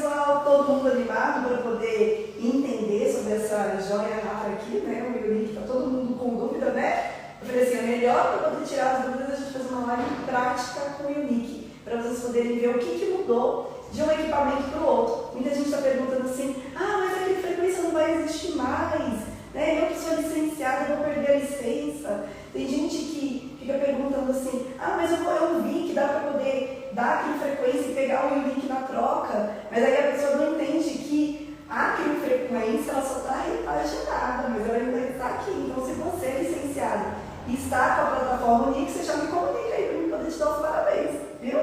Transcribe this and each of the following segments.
pessoal, todo mundo animado para poder entender sobre essa joia rara aqui, né? O Unique, tá todo mundo com dúvida, né? Eu falei assim, é melhor para poder tirar as dúvidas a gente fazer uma live prática com o Unique, para vocês poderem ver o que mudou de um equipamento para o outro. Muita gente está perguntando assim, mas aquela frequência não vai existir mais, né? Eu que sou licenciada, vou perder a licença. Tem gente que fica perguntando assim, mas eu vi que dá para poder dar aquela frequência e pegar o Unique na troca, mas aí a pessoa não entende que aquela frequência ela só está repaginada, mas ela ainda está aqui. Então, se você é licenciado e está com a plataforma Unique, você já me comunica aí para mim poder te dar os parabéns, viu?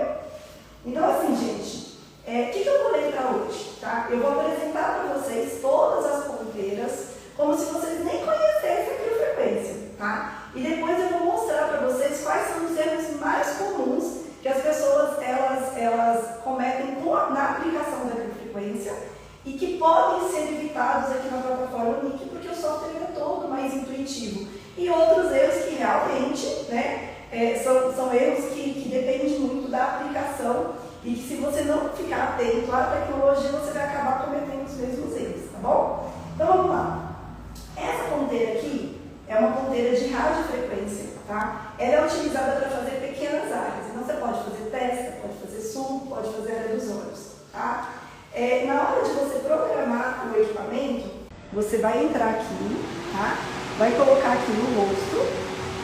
Então, assim, gente, o que eu vou ler para hoje? Tá? Eu vou apresentar para vocês todas as ponteiras, como se vocês nem conhecessem aquela frequência, tá? E depois eu vou mostrar para vocês quais são os erros mais comuns que as pessoas elas cometem na aplicação daquela frequência e que podem ser evitados aqui na plataforma Unique, porque o software é todo mais intuitivo. E outros erros que realmente, né, são erros que dependem muito da aplicação e que se você não ficar atento à tecnologia, você vai acabar cometendo os mesmos erros, tá bom? Então vamos lá. Essa ponteira aqui é uma ponteira de radiofrequência, tá? Ela é utilizada para fazer pequenas áreas. Então você pode fazer testa, pode fazer sulco, pode fazer área dos olhos, tá? Na hora de você programar o equipamento, você vai entrar aqui, tá? Vai colocar aqui no rosto,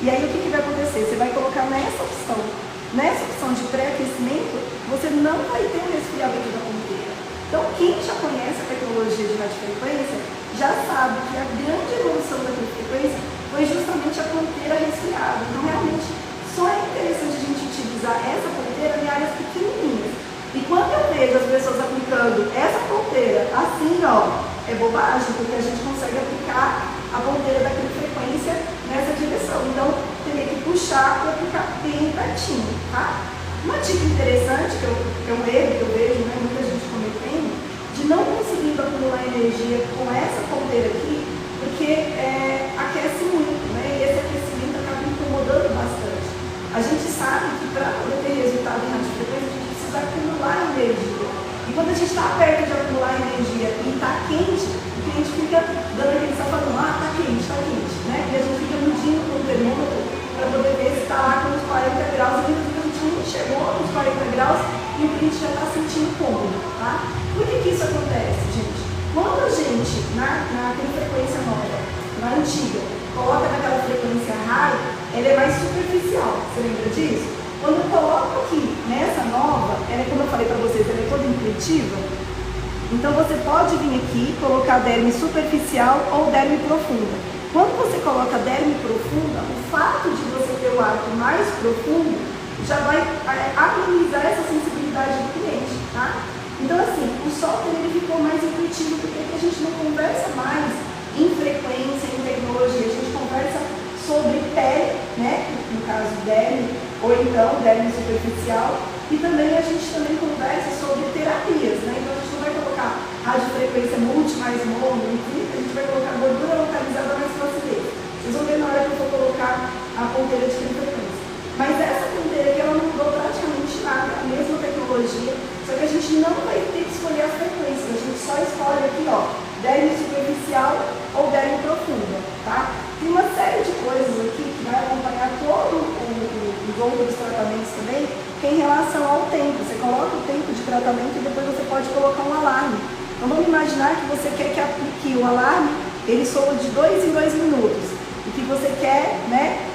e aí o que vai acontecer? Você vai colocar nessa opção. Nessa opção de pré-aquecimento, você não vai ter um resfriamento da ponteira. Então, quem já conhece a tecnologia de radiofrequência, já sabe que a grande evolução da frequência foi justamente a ponteira resfriada. Então, realmente, só é interessante a gente utilizar essa ponteira em áreas pequenininhas. E quando eu vejo as pessoas aplicando essa ponteira assim, é bobagem, porque a gente consegue aplicar a ponteira daquela frequência nessa direção. Então, teria que puxar e aplicar bem pertinho, tá? Uma dica interessante, que é um erro que eu vejo, né, muita gente cometendo, de não conseguir acumular energia com essa ponteira aqui, porque aquece muito, né? E esse aquecimento acaba incomodando bastante. A gente sabe que para poder ter resultado em radiofrequência, a gente precisa acumular energia. E quando a gente está perto de acumular energia e está quente, o cliente fica dando aquele safadão, está quente, né? E a gente fica medindo com o termômetro para poder ver se está lá com uns 40 graus, e muitas vezes a gente não chegou nos 40 graus e o cliente já está sentindo cômodo, tá? Por que isso acontece, gente? Quando a gente, naquela frequência nova, na antiga, coloca naquela frequência high, ela é mais superficial, você lembra disso? Quando eu coloco aqui, nessa nova, como eu falei para vocês, ela é toda intuitiva, então você pode vir aqui, colocar derme superficial ou derme profunda. Quando você coloca derme profunda, o fato de você ter o arco mais profundo já vai amenizar essa sensibilidade do cliente, tá? Então, assim, o software ele ficou mais intuitivo, porque a gente não conversa mais em frequência, em tecnologia, a gente conversa sobre pele, né? No caso derme, ou então derme superficial, e também a gente também conversa sobre terapias, né? Então a gente não vai colocar radiofrequência multi mais mono, a gente vai colocar gordura localizada mais flacidez. Vocês vão ver na hora que eu for colocar a ponteira de frequência. Mas essa ponteira aqui ela não mudou praticamente nada, a mesma tecnologia, só que a gente não vai ter que escolher as frequências, a gente só escolhe aqui, derme superficial ou derme profunda, tá? Tem uma série de coisas aqui que vai acompanhar todo os outros tratamentos também, que é em relação ao tempo. Você coloca o tempo de tratamento e depois você pode colocar um alarme. Então vamos imaginar que você quer que aplique o alarme, ele soa de 2 em 2 minutos. E que você quer,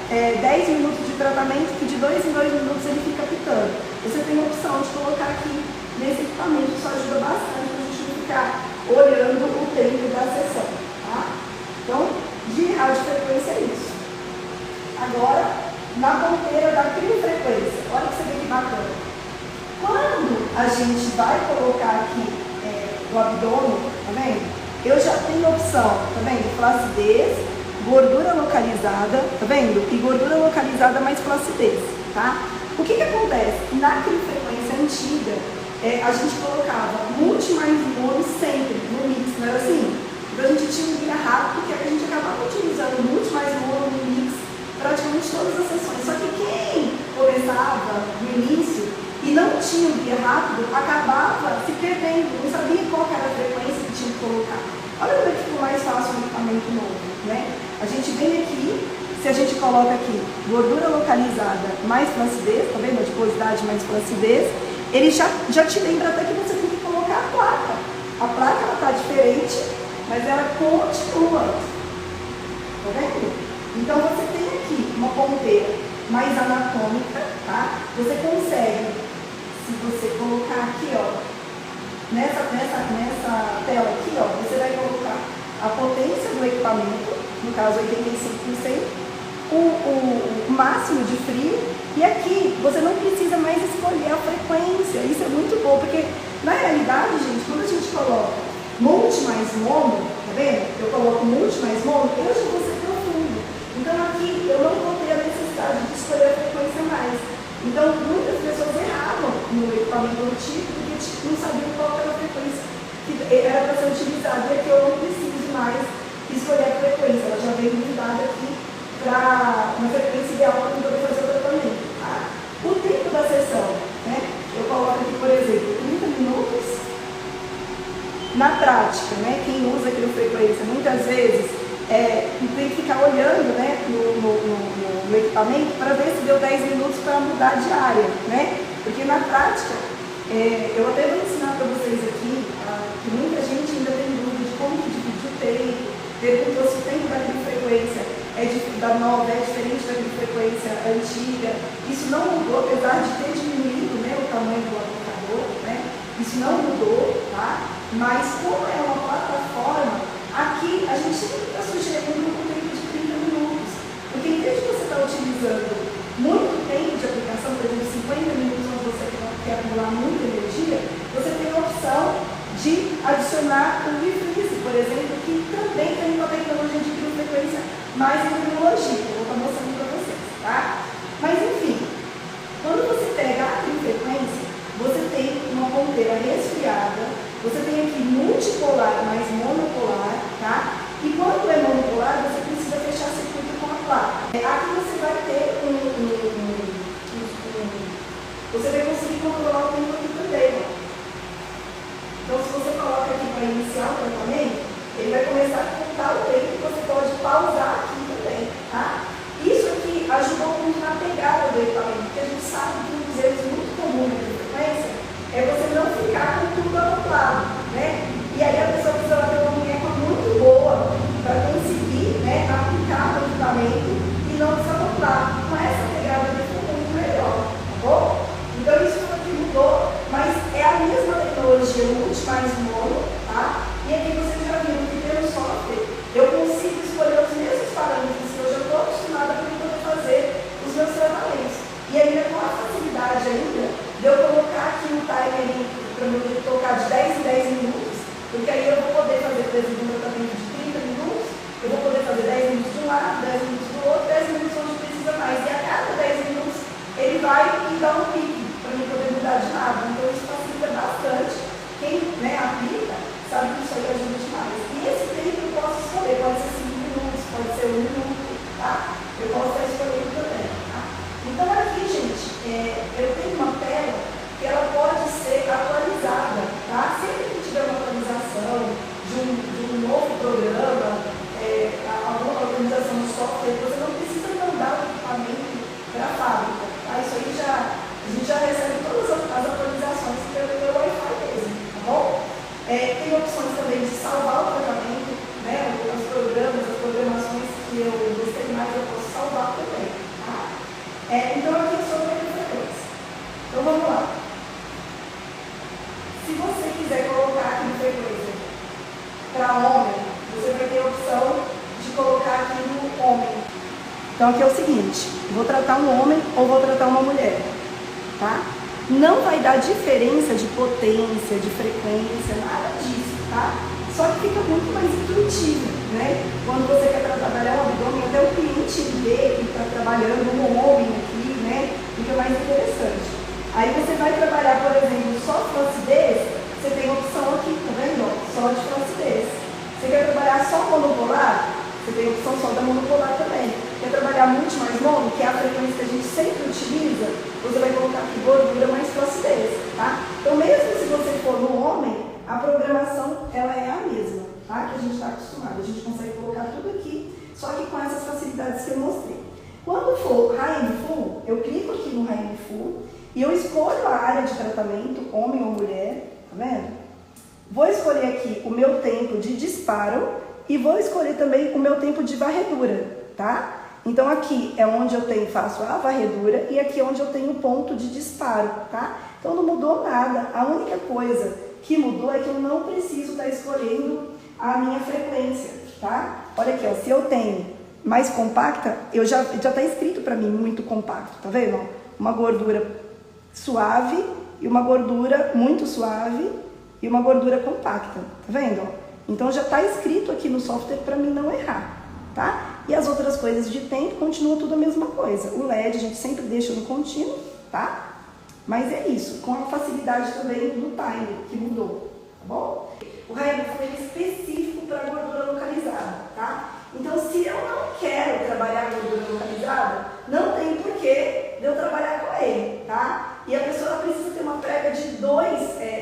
10 minutos de tratamento, que de 2 em 2 minutos ele fica apitando. Você tem a opção de colocar aqui nesse equipamento, isso ajuda bastante para a gente não ficar olhando o tempo da sessão, tá? Então, de radiofrequência é isso. Agora, na ponteira da criofrequência, olha que você vê que bacana. Quando a gente vai colocar aqui o abdômen, tá vendo? Eu já tenho a opção, tá vendo? Flacidez, gordura localizada, tá vendo? E gordura localizada mais flacidez, tá? O que acontece? Na criofrequência antiga, a gente colocava multi mais mono sempre no mix, não era assim? Então a gente tinha um guia rápido, porque a gente acabava utilizando multi mais mono no mix praticamente todas as sessões. Só que quem começava no início e não tinha um guia rápido, acabava se perdendo, não sabia Se a gente coloca aqui gordura localizada mais flacidez, tá vendo? Adiposidade mais flacidez, ele já te lembra até que você tem que colocar a placa. A placa ela tá diferente, mas ela continua. Tá vendo? Então você tem aqui uma ponteira mais anatômica, tá? Você consegue, se você colocar aqui, ó, nessa tela aqui, ó, você vai colocar a potência do equipamento, no caso 85%, o máximo de frio, e aqui você não precisa mais escolher a frequência. Isso é muito bom, porque na realidade, gente, quando a gente coloca multi mais mono, tá vendo? Eu coloco multi mais mono, eu já vou ser profundo. Então aqui eu não vou ter a necessidade de escolher a frequência mais. Então muitas pessoas erravam no equipamento antigo porque não sabiam qual era a frequência que era para ser utilizada. E aqui eu não preciso mais escolher a frequência, ela já vem blindada aqui para uma frequência ideal para poder fazer o tratamento. Tá? O tempo da sessão, né? Eu coloco aqui, por exemplo, 30 minutos. Na prática, né? Quem usa frequência muitas vezes tem que ficar olhando, né, no equipamento para ver se deu 10 minutos para mudar de área, né? Porque na prática, eu até vou ensinar para vocês aqui que muita gente ainda tem dúvida de como que dividir o tempo, perguntou se o tempo da frequência da nova é diferente da frequência antiga. Isso não mudou, apesar de ter diminuído, né, o tamanho do aplicador, né? Isso não mudou, tá? Mas como é uma plataforma, aqui a gente sempre está sugerindo um tempo de 30 minutos. Porque em vez de você estar utilizando muito tempo de aplicação, por exemplo, 50 minutos onde você quer acumular muita energia, você tem a opção de adicionar o refreeze, por exemplo, que também tem uma tecnologia de frequência mais em tecnologia, eu vou estar mostrando para vocês, tá? Mas enfim, quando você pega a frequência, você tem uma ponteira resfriada, você tem aqui multipolar mais monopolar, tá? E quando é monopolar, você precisa fechar circuito com a placa. Aqui você vai ter você vai conseguir controlar o tempo aqui também, ó. Então, se você coloca aqui para iniciar o tratamento, ele vai começar a contar o tempo e você pode pausar aqui também, tá? Isso aqui ajudou muito na pegada do equipamento, porque a gente sabe que um dos erros muito comuns na frequência é você não ficar com tudo acoplado, né? E aí a pessoa precisa ter uma boneca muito boa para conseguir, né, aplicar o equipamento e não desacoplar. Com essa pegada aqui ficou muito melhor, tá bom? Então isso aqui mudou, mas é a mesma tecnologia multi mais mono, tá? E aqui vocês já viram que pelo software eu consigo escolher os mesmos parâmetros que eu já estou acostumada para poder fazer os meus tratamentos. E ainda com a facilidade ainda de eu colocar aqui um timer para eu tocar de 10 em 10 minutos, porque aí eu vou poder fazer, por exemplo, um tratamento de 30 minutos, eu vou poder fazer 10 minutos de um lado, 10 minutos do outro, 10 minutos onde precisa mais. E a cada 10 minutos ele vai e dá um pique para mim poder mudar de lado. Então isso facilita bastante. Quem, né, aplica sabe que isso aí ajuda demais. E esse tempo eu posso escolher, pode ser 5 minutos, pode ser 1 minuto, tá? Eu posso estar escolhendo também, tá? Então aqui, gente, eu tenho uma tela que ela pode ser atualizada, tá? Sempre que tiver uma atualização de um novo programa, alguma atualização do software, você não precisa mandar o equipamento para a fábrica, tá? Isso aí a gente já recebe todas as atualizações pelo Wi-Fi mesmo, tá bom? Tem opções também de salvar o tratamento, né? Os programas, as programações que eu gostei mais, eu posso salvar também, tá? Então aqui é sobre a frequência. Então vamos lá. Se você quiser colocar aqui no frequência para homem, você vai ter a opção de colocar aqui no homem. Então aqui é o seguinte, vou tratar um homem ou vou tratar uma mulher, tá? Não vai dar diferença de potência, de frequência, nada disso, tá? Só que fica muito mais intuitivo, né? Quando você quer trabalhar o abdômen, até o cliente vê que está trabalhando um homem aqui, né? Fica mais interessante. Aí você vai trabalhar, por exemplo, só flacidez, você tem a opção aqui, tá vendo? Só de flacidez. Você quer trabalhar só monopolar? Você tem a opção só da monopolar também. Quer trabalhar multi mais mono, que é a frequência que a gente sempre utiliza, você vai colocar aqui gordura mais flacidez, tá? Então mesmo se você for no homem, a programação ela é a mesma, tá? Que a gente está acostumado. A gente consegue colocar tudo aqui, só que com essas facilidades que eu mostrei. Quando for High and Full, eu clico aqui no High and Full e eu escolho a área de tratamento, homem ou mulher, tá vendo? Vou escolher aqui o meu tempo de disparo e vou escolher também o meu tempo de varredura, tá? Então aqui é onde eu faço a varredura e aqui é onde eu tenho o ponto de disparo, tá? Então não mudou nada, a única coisa que mudou é que eu não preciso estar escolhendo a minha frequência, tá? Olha aqui, ó, se eu tenho mais compacta, já está escrito para mim muito compacto, tá vendo? Uma gordura suave e uma gordura muito suave e uma gordura compacta, tá vendo? Então já está escrito aqui no software para mim não errar, tá? E as outras coisas de tempo continuam tudo a mesma coisa. O LED a gente sempre deixa no contínuo, tá? Mas é isso, com a facilidade também do timer que mudou, tá bom? O High and Full é específico para gordura localizada, tá? Então, se eu não quero trabalhar gordura localizada, não tem porquê de eu trabalhar com ele, tá? E a pessoa precisa ter uma prega de 2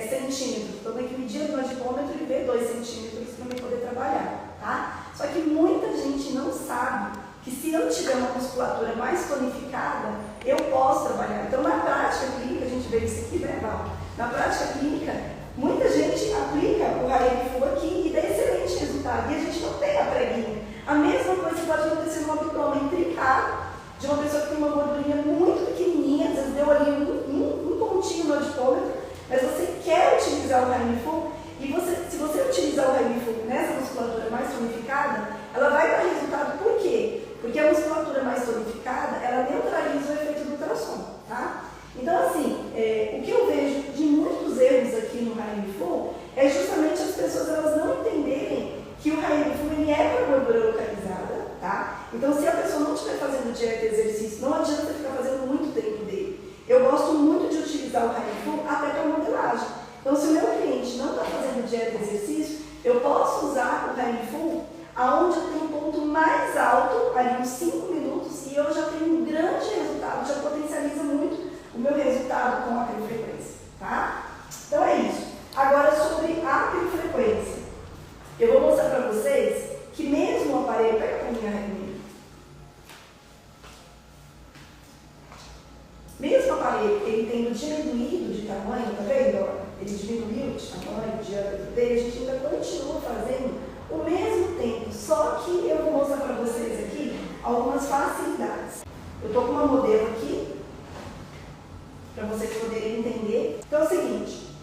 centímetros. Então, tem que medir no adipômetro e ver 2 centímetros para poder trabalhar, tá? Só que muita gente não sabe que se eu tiver uma musculatura mais tonificada, eu posso trabalhar. Então, na prática clínica, a gente vê isso aqui, né, Val? Na prática clínica, muita gente aplica o High and Full aqui e dá excelente resultado. E a gente não tem a preguinha. A mesma coisa pode acontecer no abdômen trincado, de uma pessoa que tem uma gordurinha muito pequenininha, às vezes deu ali um pontinho no adipômetro, mas você quer utilizar o High and Full, e se você utilizar o High and Full nessa musculatura mais tonificada, ela vai dar resultado. Por quê? Porque a musculatura mais tonificada, ela neutraliza o efeito do ultrassom, tá? Então, assim, o que eu vejo de muitos erros aqui no High and Full é justamente as pessoas elas não entenderem que o High and Full ele é para gordura localizada, tá? Então, se a pessoa não estiver fazendo dieta e exercício, não adianta você ficar fazendo muito tempo dele. Eu gosto muito de utilizar o High and Full até para modelagem. Então, se o meu cliente não está fazendo dieta e exercício, eu posso usar o High and Full aonde eu tenho um ponto mais alto, ali uns 5 minutos, e eu já tenho um grande resultado, já potencializa muito o meu resultado com a acriofrequência, tá? Então é isso. Agora sobre a acriofrequência. Eu vou mostrar para vocês que mesmo o aparelho, pega para mim a regra, mesmo o aparelho, ele tendo diminuído de tamanho, tá vendo? Ele diminuiu de tamanho, de diâmetro dele, a gente ainda continua fazendo o mesmo tempo, só que eu vou mostrar para vocês aqui algumas facilidades. Eu estou com uma modelo aqui, para vocês poderem entender. Então é o seguinte,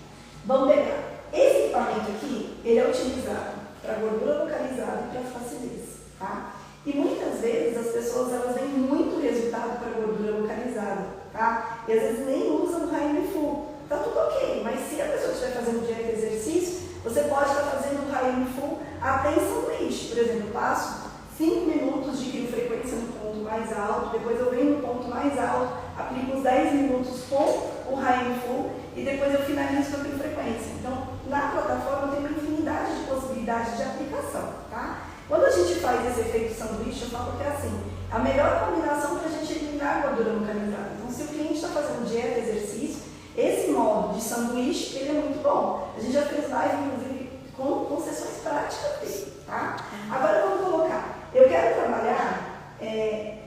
vamos pegar. Esse equipamento aqui, ele é utilizado para gordura localizada e para flacidez, tá? E muitas vezes as pessoas elas veem muito resultado para gordura localizada, tá? E às vezes nem usam o High and Full. Tá tudo ok, mas se a pessoa estiver fazendo dieta e exercício, você pode estar fazendo o High and Full até em sanduíche. Por exemplo, eu passo 5 minutos de criofrequência no ponto mais alto, depois eu venho no ponto mais alto, aplico uns 10 minutos com o High and Full e depois eu finalizo com a criofrequência. Então, na plataforma tem uma infinidade de possibilidades de aplicação, tá? Quando a gente faz esse efeito sanduíche, eu falo que é assim, a melhor combinação para a gente eliminar a gordura localizada. Então, se o cliente está fazendo dieta e exercício, esse modo de sanduíche, ele é muito bom. A gente já fez live, inclusive, com sessões práticas dele, tá? Agora vamos colocar. Eu quero trabalhar,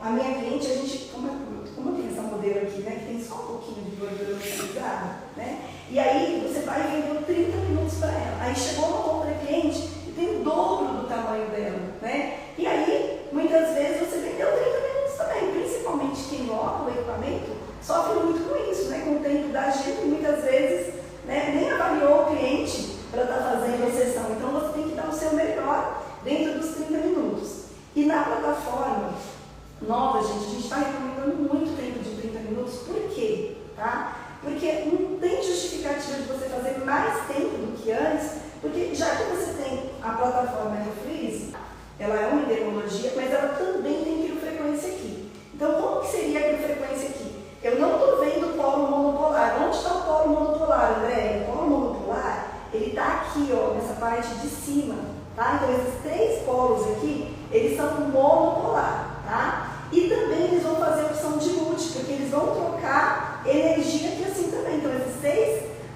a minha cliente, a gente, como tem essa modelo aqui, né, que tem só um pouquinho de gordura localizada, né? E aí você vai vender 30 minutos para ela. Aí chegou uma outra cliente e tem o dobro do tamanho dela, né? E aí, muitas vezes, você vendeu 30 minutos também. Principalmente quem loca o equipamento sofre muito com isso, né? Com o tempo da gente, e muitas vezes, né, nem avaliou o cliente para estar fazendo a sessão. Então, você tem que dar o seu melhor dentro dos 30 minutos. E na plataforma nova, gente, a gente está recomendando muito tempo de 30 minutos. Por quê? Tá? Porque não tem justificativa de você fazer mais tempo do que antes, porque já que você tem a plataforma Freeze, ela é uma endermologia, mas ela também tem criofrequência aqui. Então, como que seria a criofrequência aqui? Eu não estou vendo o polo monopolar. Onde está o polo monopolar, André? O polo monopolar, ele está aqui, ó, nessa parte de cima, tá? Então, esses 3 polos aqui, eles são monopolar, tá? E também eles vão fazer a opção de multi, porque eles vão trocar energia aqui assim também. Então,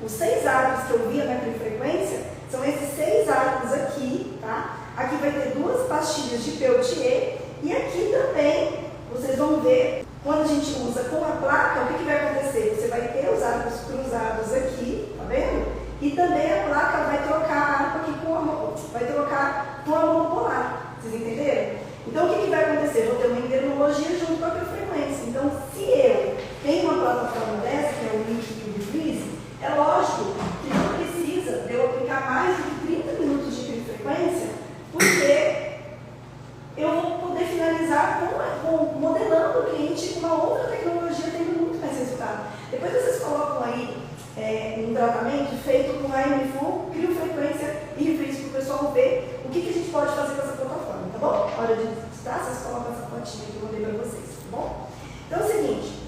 os 6 arcos que eu via na criofrequência, são esses 6 arcos aqui, tá? Aqui vai ter 2 pastilhas de Peltier, e aqui também vocês vão ver E também a placa vai trocar a água aqui vai trocar com a mão polar. Vocês entenderam? Então o que vai acontecer? Eu vou ter uma endermologia junto com a frequência. Então, se eu tenho uma plataforma dessa, que é o link e o Bifreeze, é lógico que não precisa de eu aplicar mais do que 30 minutos de frequência, porque eu vou poder finalizar modelando o cliente com uma outra tecnologia, tendo muito mais resultado. Depois vocês colocam aí um tratamento feito com AMFU, criofrequência e Refreeze para o pessoal ver o que a gente pode fazer com essa plataforma, tá bom? Hora de testar, vocês colocam essa fotinha que eu mandei para vocês, tá bom? Então é o seguinte,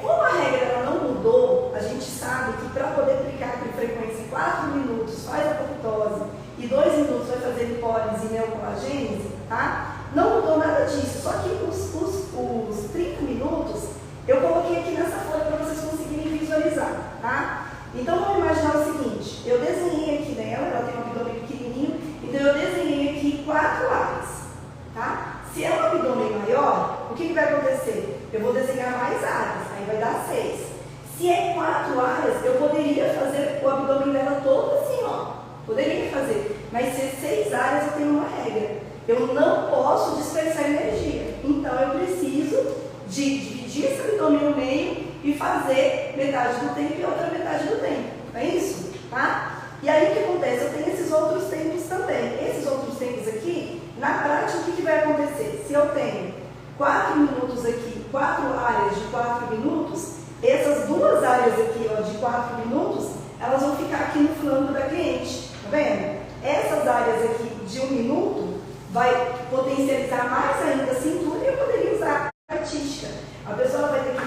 como a regra ela não mudou, a gente sabe que para poder aplicar a frequência em 4 minutos faz apoptose e 2 minutos vai fazer lipólise e neocolagênese, tá? Não mudou nada disso, só que os 30 minutos eu coloquei aqui nessa folha para vocês conseguirem visualizar, tá? Então vamos imaginar o seguinte, eu desenhei aqui nela, ela tem um abdômen pequenininho, então eu desenhei aqui 4 áreas, tá? Se é um abdômen maior, o que vai acontecer? Eu vou desenhar mais áreas, aí vai dar 6. Se é 4 áreas, eu poderia fazer o abdômen dela todo assim, ó. Poderia fazer, mas se é 6 áreas eu tenho uma regra. Eu não posso dispersar energia, então eu preciso de dividir esse abdômen no meio e fazer metade do tempo e outra metade do tempo. É isso? Tá? E aí o que acontece? Eu tenho esses outros tempos também. Esses outros tempos aqui, na prática, o que vai acontecer? Se eu tenho 4 minutos aqui, 4 áreas de 4 minutos, essas 2 áreas aqui, ó, de 4 minutos, elas vão ficar aqui no flanco da cliente. Tá vendo? Essas áreas aqui de 1 minuto vai potencializar mais ainda a cintura e eu poderia usar a artística. A pessoa vai ter que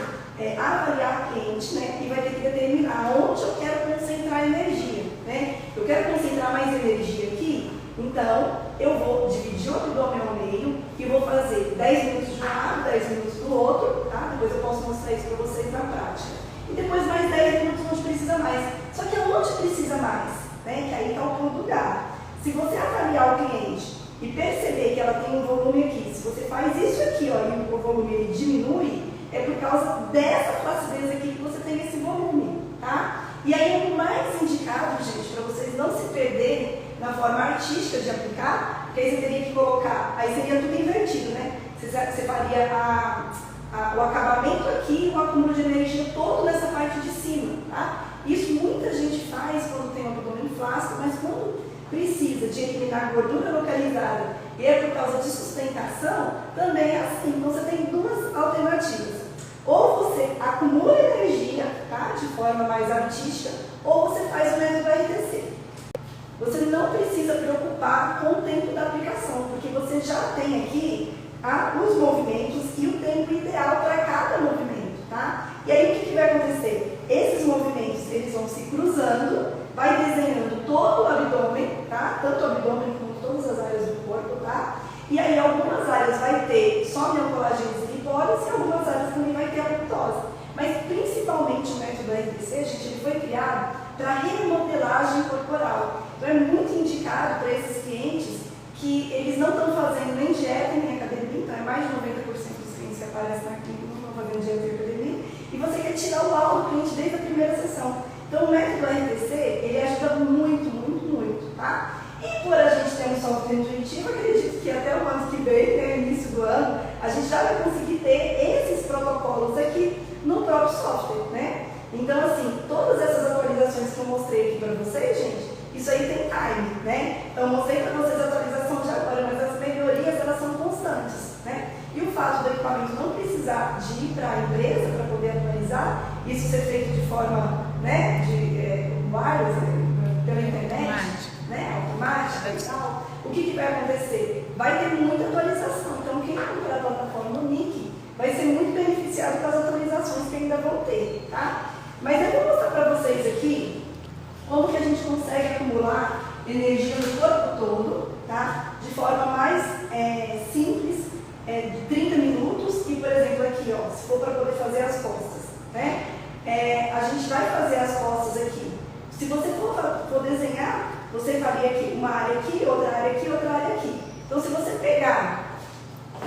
avaliar a cliente, né, e vai ter que determinar onde eu quero concentrar energia, né? Eu quero concentrar mais energia aqui, então eu vou dividir o abdômen ao meio e vou fazer 10 minutos de um lado, 10 minutos do outro, tá? Depois eu posso mostrar isso para vocês na prática. E depois mais 10 minutos onde precisa mais. Só que aonde precisa mais, né? Que aí está o pulo do gato. Se você avaliar o cliente e perceber que ela tem um volume aqui, se você faz isso aqui, ó, e o volume ele diminui, é por causa dessa flacidez aqui que você tem esse volume, tá? E aí o mais indicado, gente, para vocês não se perderem na forma artística de aplicar, porque aí você teria que colocar, aí seria tudo invertido, né? Você faria o acabamento aqui, o acúmulo de energia todo nessa parte de cima, tá? Isso muita gente faz quando tem um abdômen flácido, mas quando precisa de eliminar gordura localizada e é por causa de sustentação, também é assim. Então você tem 2 alternativas. Ou você acumula energia, tá, de forma mais artística, ou você faz o método RTC. Você não precisa preocupar com o tempo da aplicação, porque você já tem aqui os movimentos e o tempo ideal para cada movimento, tá? E aí o que vai acontecer? Esses movimentos eles vão se cruzando, vai desenhando todo o abdômen, tá? Tanto o abdômen como todas as áreas do corpo, tá? E aí algumas áreas vai ter só neocolagênese e lipólise e algumas áreas também vai ter apoptose. Mas principalmente o método RTC, gente, ele foi criado para remodelagem corporal. Então é muito indicado para esses clientes que eles não estão fazendo nem dieta nem academia, então é mais de 90% dos clientes que aparecem na clínica não estão fazendo dieta nem academia, e você quer tirar o laudo do cliente desde a primeira sessão. Então o método RTC, ele ajuda muito, muito, muito, tá? E por a gente ter um software intuitivo, acredito que até o ano que vem, né, início do ano, a gente já vai conseguir ter esses protocolos aqui no próprio software, né? Então, assim, todas essas atualizações que eu mostrei aqui para vocês, gente, isso aí tem time, né? Então, eu mostrei para vocês a atualização de agora, mas as melhorias, elas são constantes, né? E o fato do equipamento não precisar de ir para a empresa para poder atualizar, isso ser feito de forma, né, wireless, pela internet, né, automática e tal, o que vai acontecer? Vai ter muita atualização. Então, quem comprar a plataforma no NIC vai ser muito beneficiado com as atualizações que ainda vão ter, tá? Mas eu vou mostrar para vocês aqui como que a gente consegue acumular energia no corpo todo, tá? De forma mais simples, de 30 minutos e, por exemplo, aqui, ó, se for para poder fazer as costas, né? A gente vai fazer as costas aqui. Se você for desenhar, você faria aqui uma área aqui, outra área aqui, outra área aqui. Então, se você pegar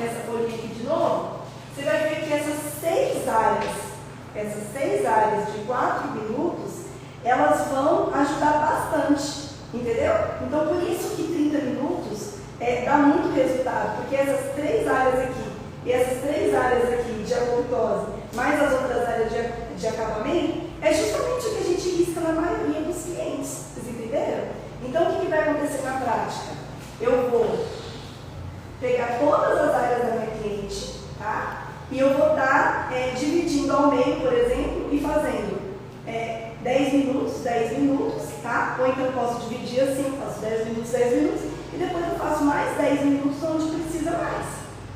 essa folhinha aqui de novo, você vai ver que essas 6 áreas de 4 minutos, elas vão ajudar bastante, entendeu? Então, por isso que 30 minutos dá muito resultado, porque essas 3 áreas aqui, e essas 3 áreas aqui de apoptose, mais as outras áreas de acabamento, é justamente o que a gente risca na maioria dos clientes, vocês entenderam? Então, o que vai acontecer na prática? Eu vou pegar todas as áreas da minha cliente, tá? E eu vou estar dividindo ao meio, por exemplo, e fazendo 10 minutos, tá? Ou então eu posso dividir assim, faço 10 minutos, e depois eu faço mais 10 minutos onde precisa mais,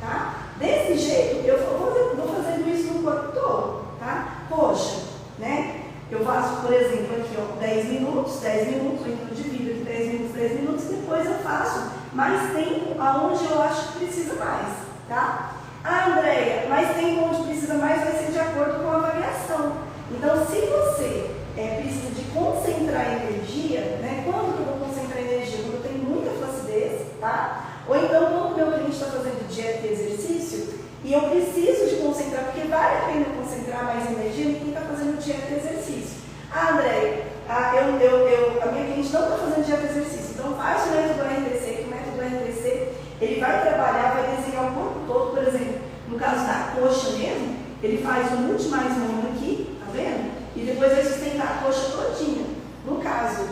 tá? Desse jeito, eu vou fazendo isso no corpo todo, tá? Poxa, né? Eu faço, por exemplo, aqui, ó, 10 minutos, ou então eu divido aqui 10 minutos, e depois eu faço mais tempo aonde eu acho que precisa mais, tá? Ah, Andréia, mais tempo onde precisa mais vai ser de acordo com a avaliação. Então, se você precisa de concentrar energia, né? Quando que eu vou concentrar energia? Quando eu tenho muita flacidez, tá? Ou então, quando o meu cliente está fazendo dieta e exercício, e eu preciso de concentrar, porque vale a pena concentrar mais energia em quem está fazendo dieta e exercício. Ah, Andréia, a minha cliente não está fazendo dieta e exercício, então faz o método RTC, que o método RTC, ele vai trabalhar, vai desenhar o corpo todo, por exemplo, no caso da coxa mesmo, ele faz o multi mais mono aqui, tá vendo? E depois vai sustentar a coxa todinha. No caso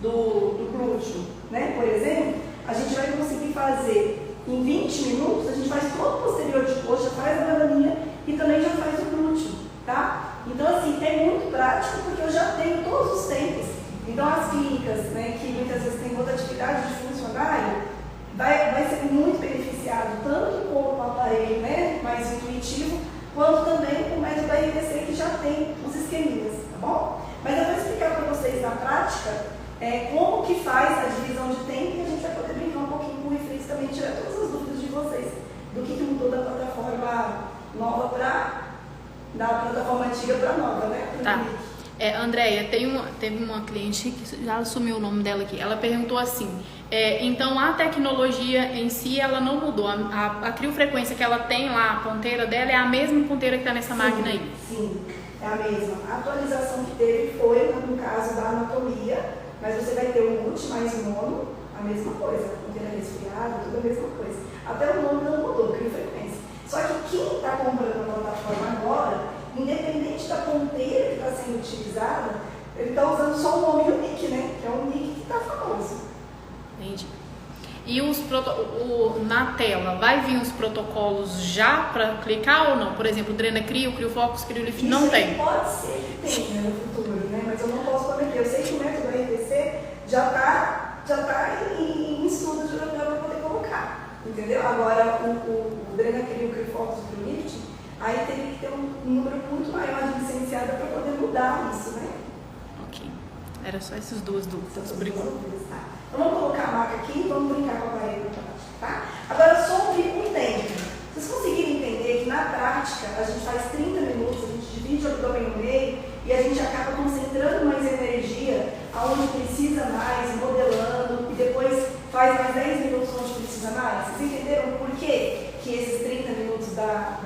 do glúteo, né, por exemplo, a gente vai conseguir fazer em 20 minutos, a gente faz todo o posterior de coxa, faz a bananinha e também já faz o glúteo, tá? Então, assim, é muito prático porque eu já tenho todos os tempos. Então, as clínicas, né, que muitas vezes têm rotatividade de funcionário, vai ser muito beneficiado, tanto com o aparelho, né, mais intuitivo, quanto também com o método da RTC, que já tem os esqueminhas, tá bom? Mas eu vou explicar para vocês na prática como que faz a divisão de tempo e a gente vai poder brincar um pouquinho com o reflex também, tirar todas as dúvidas de vocês do que mudou da plataforma nova da plataforma antiga para nova, né? Tá. Andréia, teve uma cliente que já assumiu o nome dela aqui. Ela perguntou assim: então a tecnologia em si ela não mudou? A criofrequência que ela tem lá, a ponteira dela, é a mesma ponteira que está nessa máquina aí? Sim, é a mesma. A atualização que teve foi no caso da anatomia, mas você vai ter o multi mais mono, a mesma coisa, a ponteira resfriada, tudo a mesma coisa. Até o nome não mudou, criofrequência. Só que quem está comprando a plataforma agora, independente da ponteira que está sendo utilizada, ele está usando só o nome e o nick, né? Que é um nick que está famoso. Entendi. E na tela, vai vir os protocolos já para clicar ou não? Por exemplo, Drena Crio, CrioFocus, CrioLift, não tem? Pode ser que tenha no futuro, né? Mas eu não posso prometer. Eu sei que o método RTC já tá em estudo para poder colocar. Entendeu? Agora, o Drena Crio, o CrioFocus e o CrioLift, aí teria que ter um número muito maior de licenciada para poder mudar isso, né? Ok. Era só essas duas dúvidas. Tá. Então, vamos colocar a marca aqui e vamos brincar com a parede na prática, tá? Agora, sobre o tempo. Vocês conseguiram entender que na prática a gente faz 30 minutos, a gente divide o abdômen no meio e a gente acaba concentrando mais energia aonde precisa mais, modelando, e depois faz mais 10 minutos onde precisa mais? Vocês entenderam por quê que esses 30 minutos dá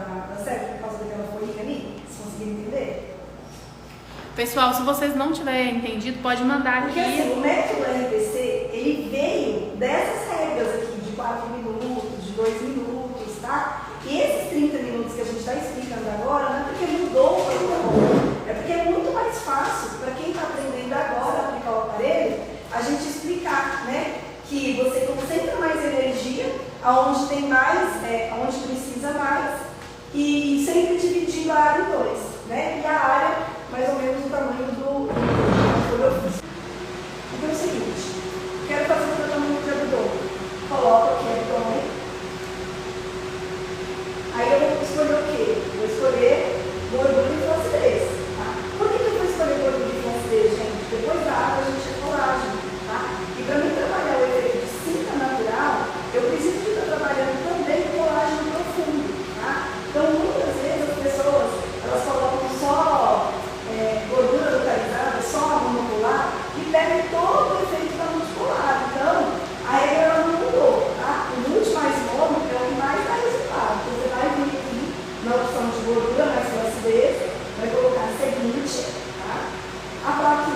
certo por causa daquela folhinha ali? Vocês conseguiram entender? Pessoal, se vocês não tiverem entendido, pode mandar aqui. Porque assim, o método RTC, ele veio dessas regras aqui, de 4 minutos, de 2 minutos, tá? E esses 30 minutos que a gente está explicando agora, não é porque mudou o protocolo, é porque é muito mais fácil para quem está aprendendo agora a aplicar o aparelho, a gente explicar, né? Que você concentra mais energia, aonde tem mais, aonde precisa mais, e sempre dividindo a área em 2, né? E a área mais ou menos o tamanho do ofício. Então é o seguinte, quero fazer um tratamento de abdômen. Coloco aqui o abdômen. Aí eu vou escolher o quê? Vou escolher gordura e flacidez. Tá? Por que eu vou escolher gordura e flacidez, gente? Depois da água a gente é colágeno. Tá? E para mim trabalhar o efeito de cinta natural, eu preciso de estar trabalhando também colágeno profundo. Tá? Então muitas vezes as pessoas elas colocam só gordura localizada, só a monopolar, e pega todo o efeito da multipolar. Então, a regra ela não mudou, tá? O multi mais mono é o que mais dá resultado. Então, você vai vir aqui na opção de gordura mais flacidez, vai colocar a seguinte, tá? A plaquinha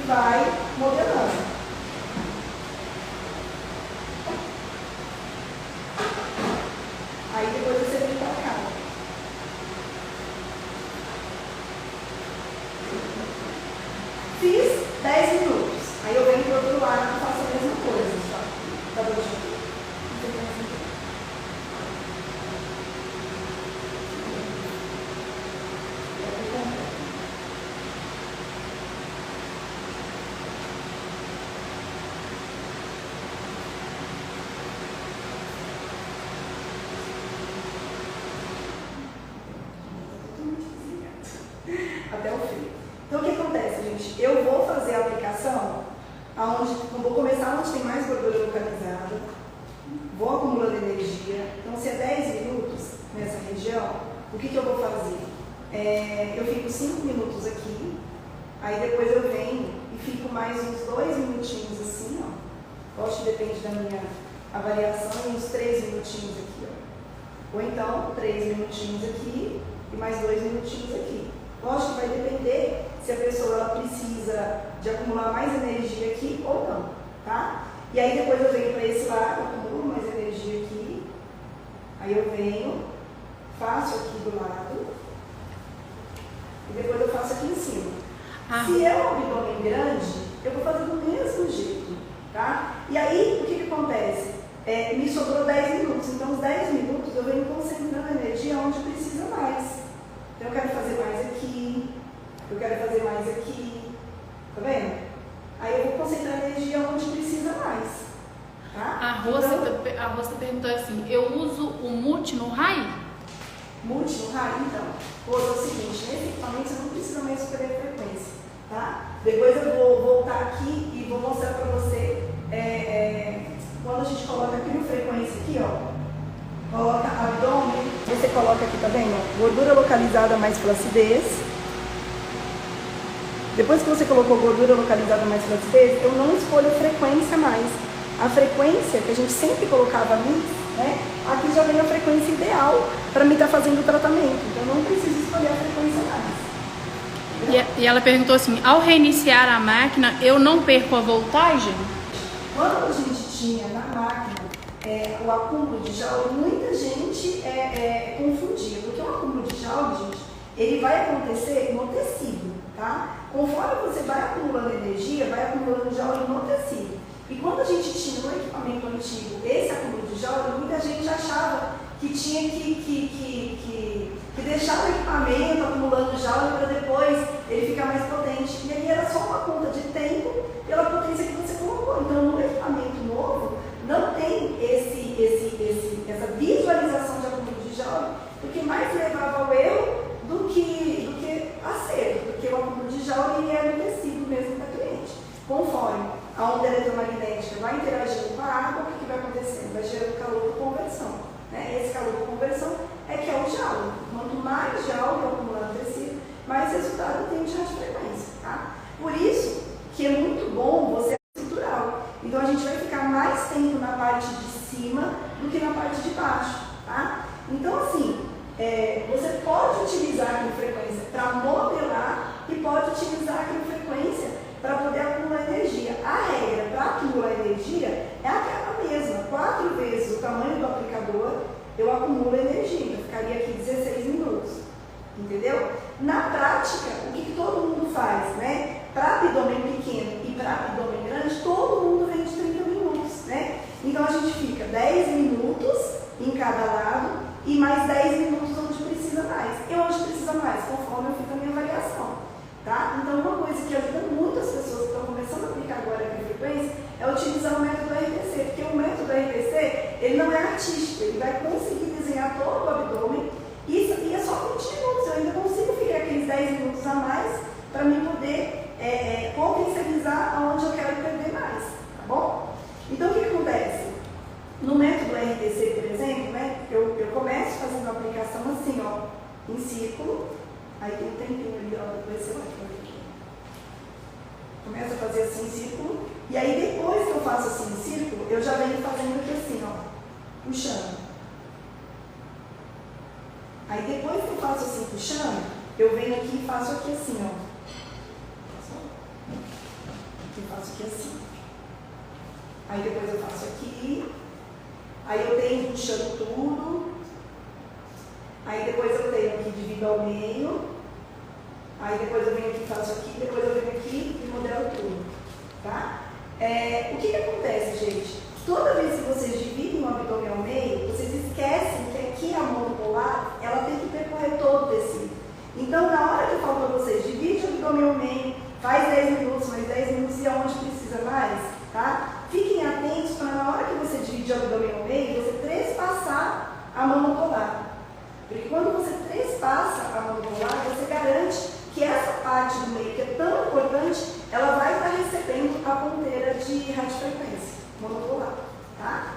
vai modelando. Aí depois você vem pra cá. Fiz 10 minutos. Aí eu venho pro outro lado e faço a mesma coisa. Tá bom? Até o fim. Então o que acontece, gente? Eu vou fazer a aplicação aonde, vou começar onde tem mais gordura localizada, vou acumulando energia. Então se é 10 minutos nessa região, o que eu vou fazer? Eu fico 5 minutos aqui, aí depois eu venho e fico mais uns 2 minutinhos assim, ó. Acho que depende da minha avaliação, e uns 3 minutinhos aqui, ó. Ou então 3 minutinhos aqui e mais 2 minutinhos aqui. Lógico que vai depender se a pessoa ela precisa de acumular mais energia aqui ou não, tá? E aí depois eu venho para esse lado, acumulo mais energia aqui, aí eu venho, faço aqui do lado, e depois eu faço aqui em cima. Se é um abdômen grande, eu vou fazer do mesmo jeito, tá? E aí, o que acontece? Me sobrou 10 minutos, então os 10 minutos eu venho concentrando energia onde precisa mais. Então eu quero fazer mais aqui, eu quero fazer mais aqui, tá vendo? Aí eu vou concentrar a energia onde precisa mais, tá? A Rosa perguntou assim, eu uso o MUT no RAI? MUT no RAI? Então, Rosa, é o seguinte, nesse equipamento você não precisa mais escolher a frequência, tá? Depois eu vou voltar aqui e vou mostrar pra você, quando a gente coloca aqui no frequência aqui, ó, coloca abdômen, você coloca aqui, tá vendo? Gordura localizada mais flacidez. Depois que você colocou gordura localizada mais flacidez, eu não escolho frequência mais. A frequência que a gente sempre colocava mix, né? Aqui já vem a frequência ideal para mim estar fazendo o tratamento. Então eu não preciso escolher a frequência mais. E ela perguntou assim, ao reiniciar a máquina, eu não perco a voltagem? Quando a gente tinha na máquina o acúmulo de Joule, muita gente confundia, porque o acúmulo de Joule, gente, ele vai acontecer no tecido, tá? Conforme você vai acumulando energia, vai acumulando Joule no tecido. E quando a gente tinha no equipamento antigo esse acúmulo de Joule, muita gente achava que tinha que deixar o equipamento acumulando Joule para depois ele ficar mais potente. E aí era só uma conta de tempo pela potência que você colocou. Então no equipamento novo, não tem essa visualização de acúmulo de Joule, porque mais levava ao erro do que acerto, porque o acúmulo de Joule é no tecido mesmo da cliente. Conforme a onda eletromagnética vai interagindo com a água, o que vai acontecendo? Vai gerando calor por conversão. Né? Esse calor por conversão é que é o Joule. Quanto mais Joule acumulado no tecido, mais resultado tem de radiofrequência. Tá? Por isso que é muito bom você estrutural. Então a gente vai ficar mais tempo na parte de cima do que na parte de baixo, tá? Então assim, você pode utilizar a frequência para modelar e pode utilizar a frequência para poder acumular energia. A regra para acumular energia é aquela mesma, 4 vezes o tamanho do aplicador eu acumulo energia, eu ficaria aqui 16 minutos, entendeu? Na prática, o que todo mundo faz, né? Para abdômen pequeno e para abdômen grande, todo mundo vem de 30 minutos, né? Então a gente fica 10 minutos em cada lado e mais 10 minutos onde precisa mais. E onde precisa mais? Conforme eu fiz a minha avaliação, tá? Então uma coisa que ajuda muito as pessoas que estão começando a aplicar agora a frequência é utilizar o método RTC, porque o método RTC, ele não é artístico, ele vai conseguir desenhar todo o abdômen e é só 20 minutos, eu ainda consigo ficar aqueles 10 minutos a mais para mim poder potencializar aonde eu quero perder mais, tá bom? Então o que acontece? No método RTC, por exemplo, né, eu começo fazendo a aplicação assim, ó, em círculo, aí tem um tempinho ali, ó, depois você vai fazer aqui. Começo a fazer assim em círculo, e aí depois que eu faço assim em círculo, eu já venho fazendo aqui assim, ó, puxando. Aí depois que eu faço assim puxando, eu venho aqui e faço aqui assim, ó. faço aqui assim. Aí depois eu faço aqui. Aí eu tenho puxando tudo. Aí depois eu tenho aqui, divido ao meio. Aí depois eu venho aqui, faço aqui. Depois eu venho aqui e modelo tudo. Tá? O que acontece, gente? Toda vez que vocês dividem o abdômen ao meio, vocês esquecem que aqui a monopolar, ela tem que percorrer todo o tecido. Então, na hora que eu falo para vocês, divide o abdômen ao meio, faz 10 minutos, mais 10 minutos e aonde precisa mais, tá? Fiquem atentos para na hora que você divide o abdômen ao meio, você trespassar a monopolar. Porque quando você trespassa a monopolar, você garante que essa parte do meio, que é tão importante, ela vai estar recebendo a ponteira de radiofrequência monopolar, tá?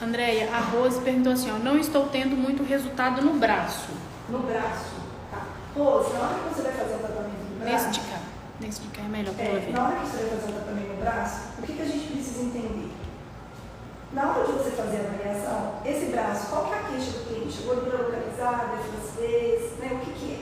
Andréia, a Rose perguntou assim, ó, não estou tendo muito resultado no braço. No braço, tá? Rose, na hora que você vai fazer o tratamento no braço... Nesse de cá é melhor para ela ver. Na hora que você vai fazer o tratamento no braço, o que a gente precisa entender? Na hora de você fazer a avaliação, esse braço, qual que é a queixa do cliente? Gordura localizada, flacidez, né? O que é?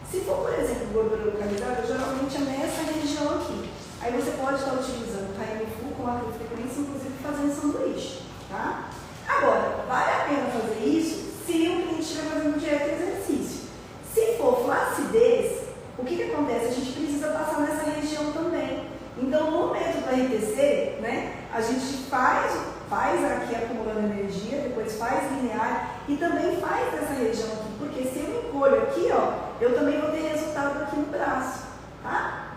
Se for, por exemplo, gordura localizada, geralmente é nessa região aqui. Aí você pode estar utilizando KMFU com alta frequência, inclusive fazendo sanduíche, tá? Agora, vale a pena fazer isso se o cliente estiver fazendo dieta e exercício. Se for flacidez, o que acontece? A gente precisa passar nessa região também. Então, no método RTC, né, a gente faz aqui acumulando energia, depois faz linear e também faz nessa região aqui, porque se eu encolho aqui, ó, eu também vou ter resultado aqui no braço, tá?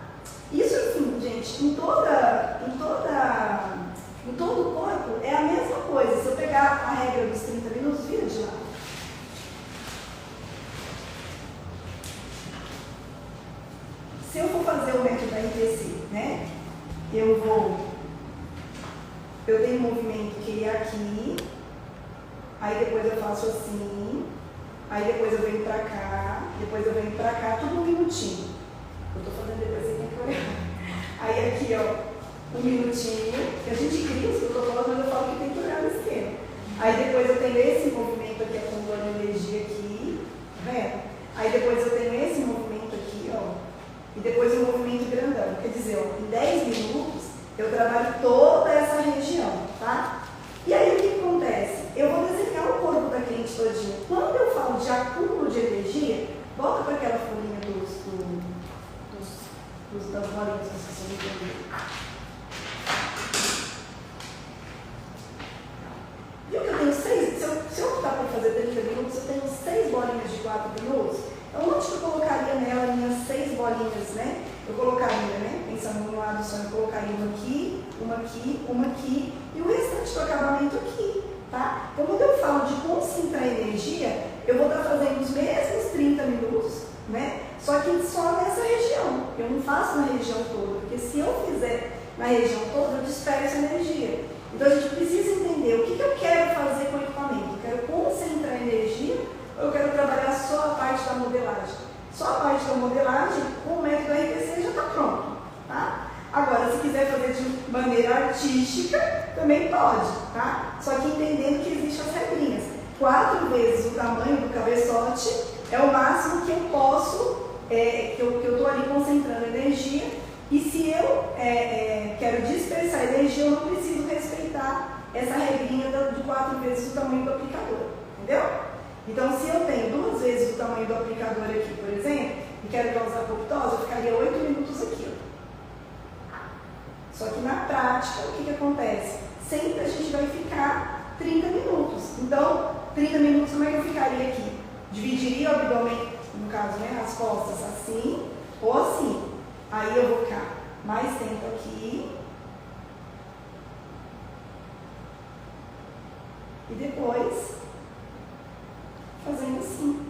Isso assim, gente, em todo o corpo é a mesma coisa. Se eu pegar a regra dos 30 minutos, vira de lado. Se eu for fazer o método da RTC, né, eu tenho um movimento que é aqui, aí depois eu faço assim, aí depois eu venho pra cá, depois eu venho pra cá, tudo um minutinho. Eu tô fazendo depois, você tem que olhar. Aí aqui, ó, um minutinho, que a gente cria os protocolos, mas eu falo que tem que olhar no esquema. Aí depois eu tenho esse movimento aqui, acumulando energia aqui, tá vendo? Aí depois eu tenho esse movimento aqui, ó, e depois um movimento grandão. Quer dizer, ó, em 10 minutos eu trabalho toda essa região, tá? E aí o que acontece? Eu vou desenhar o corpo da cliente todinho. Quando eu falo de acúmulo de energia, volta para aquela folhinha das bolinhas que vocês vão entender. Viu que eu tenho 6? Se eu optar por fazer 30 minutos, eu tenho 6 bolinhas de 4 minutos. Então, onde que eu colocaria nela minhas 6 bolinhas, né? Eu colocaria, né? Pensando no lado só, eu colocaria uma aqui, uma aqui, uma aqui e o restante do acabamento aqui, tá? Então, quando eu falo de concentrar energia, eu vou estar fazendo os mesmos 30 minutos, né? Só que só nessa região. Eu não faço na região toda, porque se eu fizer na região toda, eu disperso energia. Então, a gente precisa entender o que eu quero fazer com o equipamento. Eu quero concentrar energia ou eu quero trabalhar só a parte da modelagem? Só a parte da modelagem, com o método RTC já está pronto, tá? Agora, se quiser fazer de maneira artística, também pode, tá? Só que entendendo que existem as regrinhas. 4 vezes o tamanho do cabeçote é o máximo que eu posso, que eu estou ali concentrando energia. E se eu quero dispersar energia, eu não preciso respeitar essa regrinha de 4 vezes o tamanho do aplicador, entendeu? Então, se eu tenho 2 vezes o tamanho do aplicador aqui, por exemplo, e quero causar apoptose, eu ficaria 8 minutos aqui. Ó. Só que na prática, o que acontece? Sempre a gente vai ficar 30 minutos. Então, 30 minutos, como é que eu ficaria aqui? Dividiria o abdômen, no caso, né, as costas assim ou assim. Aí eu vou ficar mais tempo aqui. E depois, fazendo assim.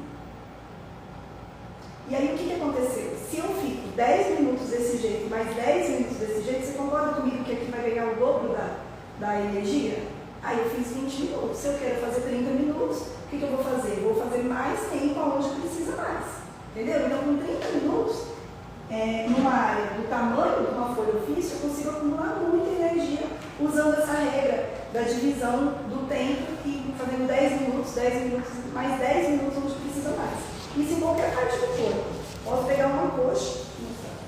E aí o que aconteceu? Se eu fico 10 minutos desse jeito, mais 10 minutos desse jeito, você concorda comigo que aqui vai ganhar o dobro da energia? Aí eu fiz 20 minutos. Se eu quero fazer 30 minutos, o que eu vou fazer? Eu vou fazer mais tempo aonde precisa mais. Entendeu? Então, com 30 minutos, numa área do tamanho de uma folha ofício, eu consigo acumular muita energia usando essa regra da divisão do tempo e fazendo 10 minutos, mais 10 minutos onde precisa mais. Isso em qualquer parte do corpo. Posso pegar uma coxa,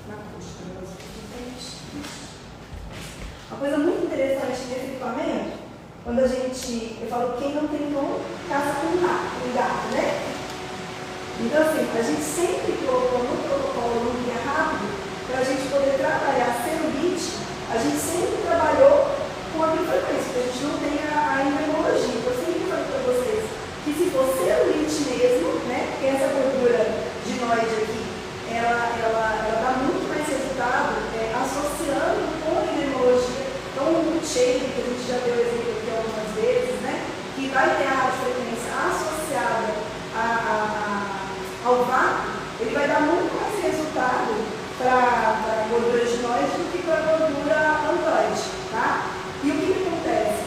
na coxa, Uma coisa muito interessante nesse equipamento, quando eu falo, quem não tem dom, caça com um gato, né? Então, assim, a gente sempre colocou no protocolo, no guia rápido, para a gente poder trabalhar celulite, a gente sempre trabalhou com a biofrequência, porque a gente não tem a imunologia. Eu sempre falei para vocês que se for celulite mesmo, né, porque essa gordura ginoide aqui, ela dá muito mais resultado associando com a imunologia. Então, o multi-shape, que a gente já deu exemplo aqui algumas vezes, né, que vai ter a radiofrequência associada ao vácuo, ele vai dar muito mais resultado para gordura ginoide do que para gordura antoide, tá? E o que acontece?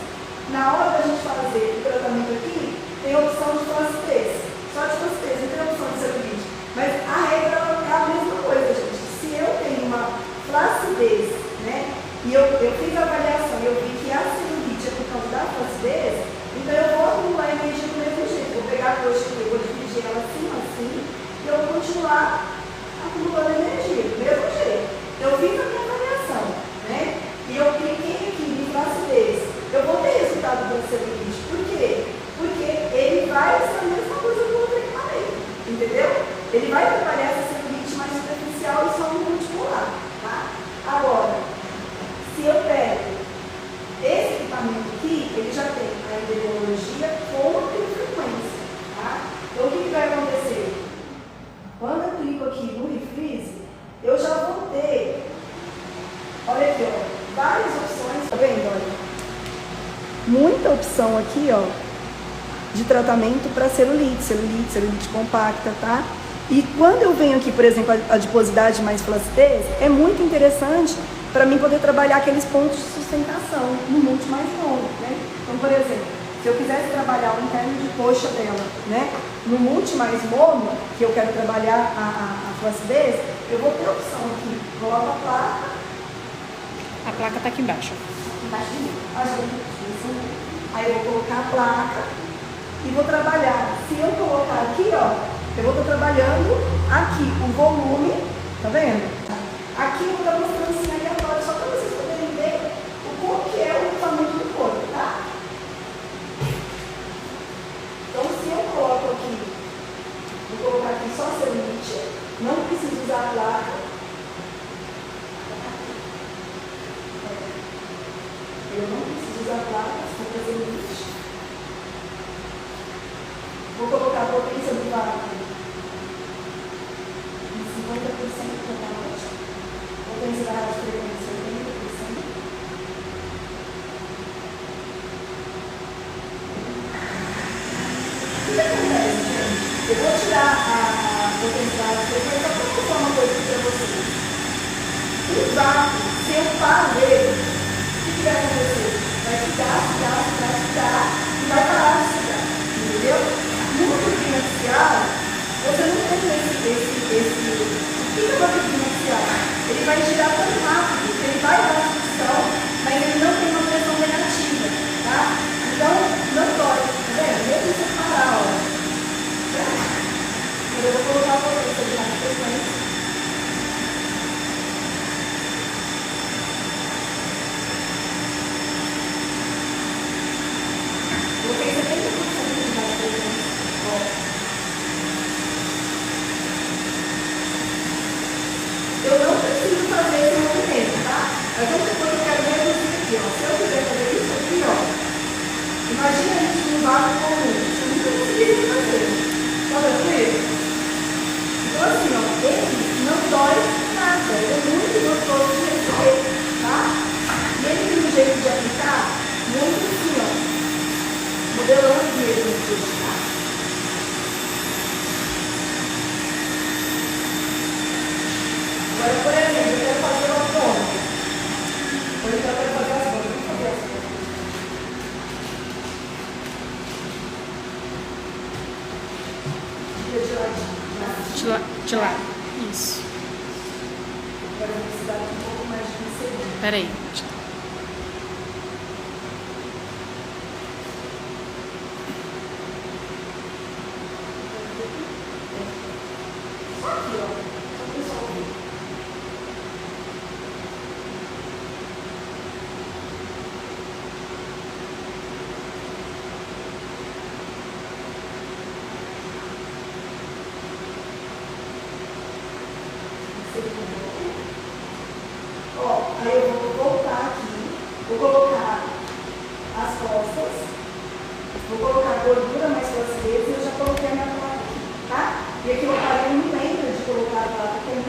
Na hora da gente fazer o tratamento aqui, tem a opção de flacidez, só de flacidez, não tem a opção de celulite. Mas a regra é a mesma coisa, gente. Se eu tenho uma flacidez, né, e eu fiz a avaliação e eu vi que a celulite é por causa da flacidez, então eu vou acumular energia do mesmo jeito. Vou pegar a coxa aqui, eu vou dividir ela assim, e eu vou continuar acumulando energia, do mesmo jeito. Eu fiz a minha avaliação, né? E eu cliquei aqui em flacidez. Eu vou ter resultado da celulite. Por quê? Porque ele vai ser a mesma coisa do outro equipamento, entendeu? Ele vai trabalhar essa celulite mais superficial e só no multipolar, tá? Agora, se eu pego esse equipamento aqui, ele já tem a endemologia com a frequência, tá? Então, o que vai acontecer? Quando eu clico aqui no refreeze, eu já vou ter, olha aqui, ó, várias opções, tá vendo? Olha, muita opção aqui, ó, de tratamento para celulite compacta, tá? E quando eu venho aqui, por exemplo, a adiposidade mais flacidez, é muito interessante para mim poder trabalhar aqueles pontos de sustentação no multi mais longo, né? Então, por exemplo, se eu quisesse trabalhar o interno de coxa dela, né, no multi mais mono, que eu quero trabalhar a flacidez, eu vou ter a opção aqui, coloco a placa. A placa está aqui embaixo. Embaixo de mim. Aí eu vou colocar a placa e vou trabalhar. Se eu colocar aqui, ó, eu vou estar trabalhando aqui o volume, tá vendo? Aqui eu vou estar mostrando assim aleatório, só para vocês poderem ver como que é o tamanho do corpo, tá? Então, se eu coloco aqui, vou colocar aqui só celulite, não preciso usar a placa. Eu não preciso usar a placa, se for celulite. Vou colocar a potência do vácuo em 50% totalmente. Potência da radiofrequência 80%. O que acontece, gente? Eu vou tirar a potência da radiofrequência para mostrar uma coisa aqui para vocês. O vácuo, se eu paro ele, o que vai acontecer? Vai ficar e vai parar de ficar. Entendeu? No turbina axial, você não tem o que é uma turbina axial? Ele vai girar tão rápido, ele vai dar sucção, mas ele não tem uma pressão negativa, tá? Então, não dói, tá vendo? Mesmo se eu parar, ó. Eu vou colocar a potência de radiofrequência. Coloquei 70% de radiofrequência. Eu não preciso fazer esse movimento, tá? Mas vamos supor que eu quero reduzir aqui, ó. Se eu quiser fazer isso aqui, ó, imagina isso num vácuo comum. Você nunca conseguiria fazer. Tá vendo? Então, assim, ó, ele não dói nada. Ele é muito gostoso de receber, tá? E ele tem um jeito de aplicar muito assim, ó, modelando mesmo aqui, tá? Agora, por exemplo, eu quero fazer uma ponta. Ou então eu quero fazer as pontas. Vamos fazer as pontas. De lá. Isso. Agora eu vou precisar de um pouco mais de um segundo. Peraí. Só aqui, ó. Só o pessoal ver. Aí eu vou voltar aqui, vou colocar as costas, vou colocar a gordura mais duas vezes e eu já coloquei a minha placa aqui, tá? E aqui eu parei, não lembro de colocar a placa aqui.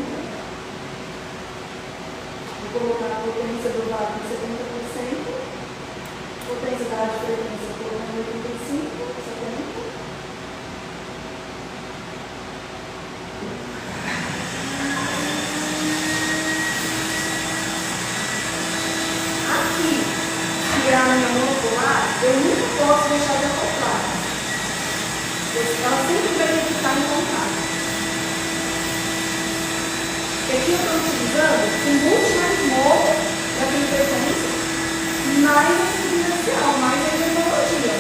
Vou colocar a potência do vácuo em 70%, potência da frequência colocando em 85%, 70%. Aqui, que é a minha monopolar, eu nunca posso deixar de acoplar. Ela sempre vai ter que estar em contato. E aqui eu estou utilizando um multimóvel daquele frequência, mais a exponencial, mais a tecnologia.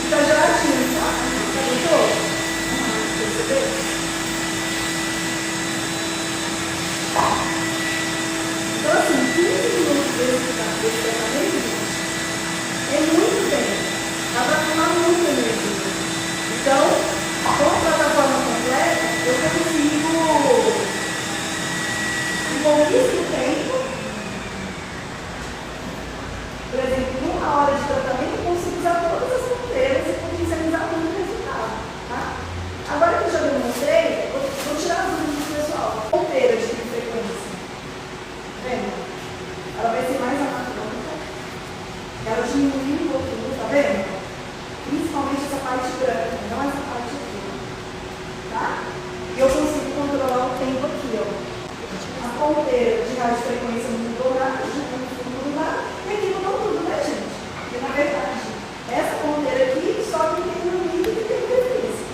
Está geladinho, tá? Tá gostoso? Percebeu? Então, assim, 15 minutos desse tratamento, é muito tempo. Dá para tomar muita energia. Então, com a plataforma completa, eu consigo, em pouquíssimo tempo, por exemplo, em 1 hora de tratamento, eu consigo usar todas as ponteiras e potencializar muito o resultado. Tá? Agora que eu já demonstrei, vou tirar as dúvidas do pessoal. Ponteira de frequência. Tá vendo? Ela vai ser mais anatômica. Ela diminui um pouquinho, tá vendo? Principalmente essa parte branca, não essa parte aqui. Tá? E eu consigo controlar o tempo aqui, ó. A ponteira de radiofrequência não mudou nada, não mudou nada, e aqui mudou tudo, né, gente? Porque, na verdade, essa ponteira aqui só que tem no nível que tem frequência.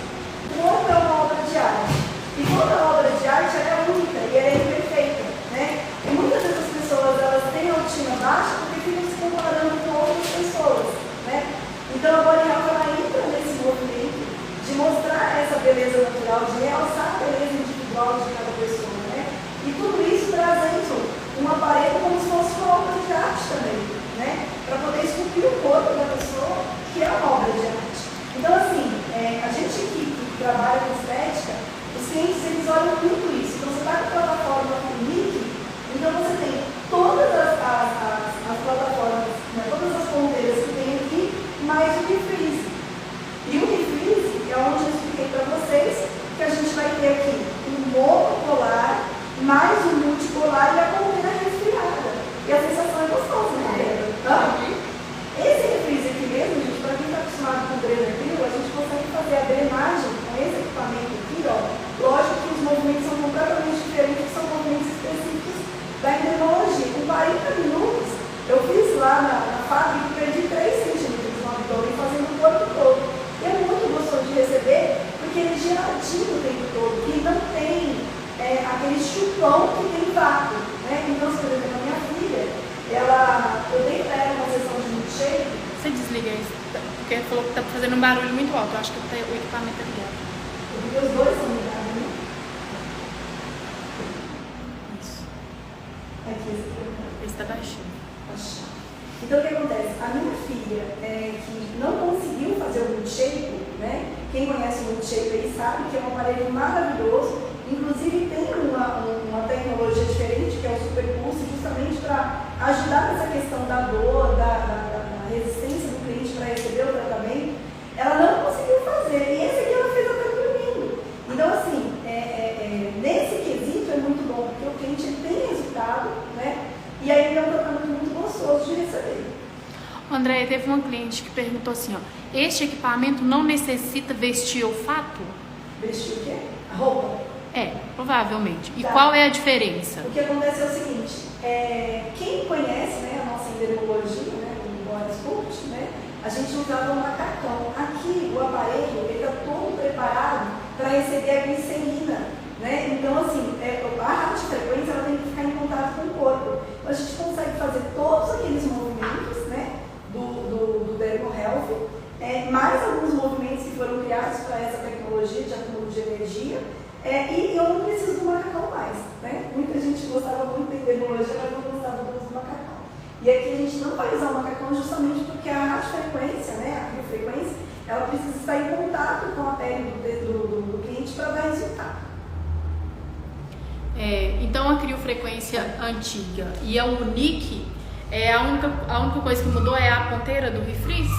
Como é uma obra de arte? E quando a obra de arte ela é única e ela é imperfeita, né? E muitas vezes as pessoas elas têm autoestima baixa porque ficam se comparando com outras pessoas, né? Então a Boreal ela entra nesse movimento de mostrar essa beleza natural, de realçar a beleza individual de cada pessoa, né? E tudo isso trazendo um aparelho como se fosse uma obra de arte também, né? Para poder esculpir o corpo da pessoa, que é uma obra de arte. Então, assim, a gente que trabalha com estética, os clientes eles olham muito isso. Então, você está com a plataforma Unique, então você tem todas as plataformas, né, todas as ponteiras que tem aqui, mais o refreeze. E o refreeze é onde eu expliquei para vocês que a gente vai ter aqui um monopolar, mais um multipolar e a ponteira resfriada. E a sensação é gostosa, né? Esse refreeze aqui mesmo, gente, para quem está acostumado com o Drenacryl, a gente consegue fazer a drenagem com esse equipamento aqui, ó. Lógico que os movimentos são completamente diferentes, são movimentos específicos da endocrinologia. Com 40 minutos, eu fiz lá na fábrica e perdi 3 centímetros no abdômen, fazendo o corpo todo. E é muito gostoso de receber, porque ele é geladinho o tempo todo, e não tem aquele chupão que tem vácuo, né? Então, por exemplo, a minha filha, eu dei para ela uma sessão de milkshake. Você desliga isso, porque ele falou que está fazendo um barulho muito alto. Eu acho que o equipamento é ligado. Porque os dois são ligados, né? Isso. Aqui, esse aqui. Esse está baixinho. Então, o que acontece? A minha filha, que não conseguiu fazer o milkshake, né? Quem conhece o milkshake aí sabe que é um aparelho maravilhoso. Inclusive, tem uma tecnologia diferente, que é o Superpulse, justamente para ajudar nessa questão da dor, da resistência do cliente para receber o tratamento. Ela não conseguiu fazer, e esse aqui ela fez até dormindo. Então, assim, nesse quesito é muito bom, porque o cliente ele tem resultado, né? E aí é um tratamento muito gostoso de receber. Andréia, teve uma cliente que perguntou assim, ó, este equipamento não necessita vestir olfato? Vestir o quê? A roupa? Provavelmente. E tá. Qual é a diferença? O que acontece é o seguinte, quem conhece, né, a nossa endermologia, né, o Boris Cult, né, a gente usava um macacão. Aqui o aparelho está todo preparado para receber a glicerina, né? Então, assim, a radiofrequência ela tem que ficar em contato com o corpo. Então, a gente consegue fazer todos aqueles movimentos, né, do Dermo Health, mais alguns movimentos que foram criados para essa tecnologia de acúmulo de energia. E eu não preciso do macacão mais, né? Muita gente gostava muito da endermologia, mas não gostava do uso do macacão. E aqui a gente não vai usar o macacão justamente porque a radiofrequência, né, a biofrequência, ela precisa estar em contato com a pele do cliente para dar resultado. Então a criofrequência antiga e a UNIC, a única coisa que mudou é a ponteira do refreeze?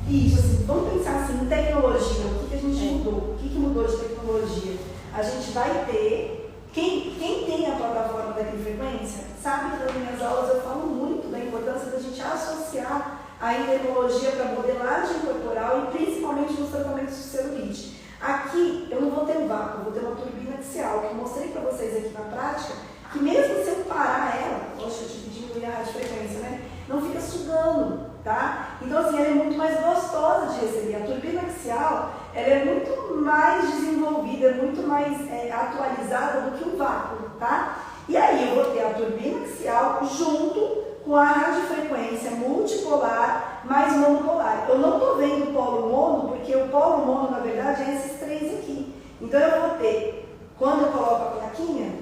Isso, assim, vamos pensar assim, em tecnologia, o que a gente mudou? O que mudou de tecnologia? A gente vai ter, quem tem a plataforma da criofrequência, sabe que nas minhas aulas eu falo muito da importância da gente associar a endermologia para modelagem corporal e principalmente nos tratamentos de celulite. Aqui eu não vou ter um vácuo, eu vou ter uma turbina axial, que eu mostrei para vocês aqui na prática, que mesmo se eu parar ela, poxa, eu tive que diminuir a radiofrequência, né? Não fica sugando, tá? Então assim, ela é muito mais gostosa de receber. A turbina axial, ela é muito mais desenvolvida, é muito mais atualizada do que o vácuo, tá? E aí eu vou ter a turbina axial junto com a radiofrequência multipolar mais monopolar. Eu não estou vendo o polo mono, porque o polo mono, na verdade, é esses três aqui. Então eu vou ter, quando eu coloco a plaquinha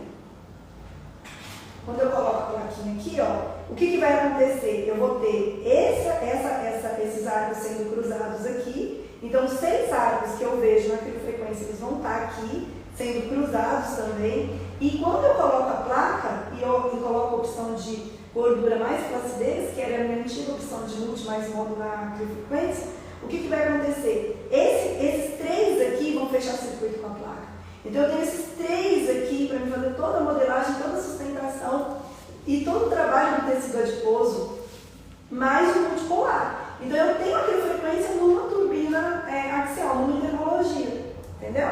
aqui, ó, o que vai acontecer? Eu vou ter esses arcos sendo cruzados aqui. Então, os 6 arcos que eu vejo na criofrequência, eles vão estar aqui, sendo cruzados também. E quando eu coloco a placa e eu coloco a opção de gordura mais flacidez, que era a minha antiga opção de multi mais mono na criofrequência, o que vai acontecer? Esses 3 aqui vão fechar circuito com a placa. Então eu tenho esses 3 aqui para me fazer toda a modelagem, toda a sustentação e todo o trabalho do tecido adiposo, mais o multipolar. Então eu tenho a criofrequência numa turbina axial, numa endermologia, entendeu?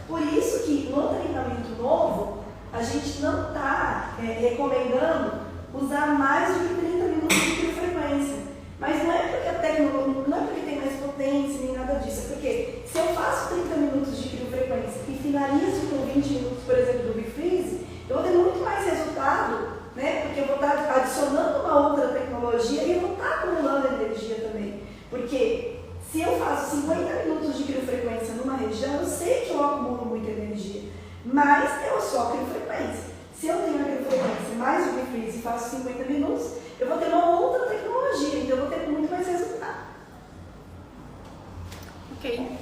Por isso que no treinamento novo, a gente não está recomendando usar mais do que 30 minutos de criofrequência. Mas não é porque a tecnologia, não é porque tem mais potência nem nada disso, é porque se eu faço 30 minutos de criofrequência e finalizo com 20 minutos, por exemplo, do refreeze, eu vou ter muito mais resultado, né? Porque eu vou estar adicionando uma outra tecnologia e eu vou estar acumulando energia também. Porque se eu faço 50 minutos de criofrequência numa região, eu sei que eu acumulo muita energia, mas eu só criofrequência. Se eu tenho a criofrequência mais o refreeze e faço 50 minutos, eu vou ter uma outra tecnologia, então eu vou ter muito mais resultado. Ok.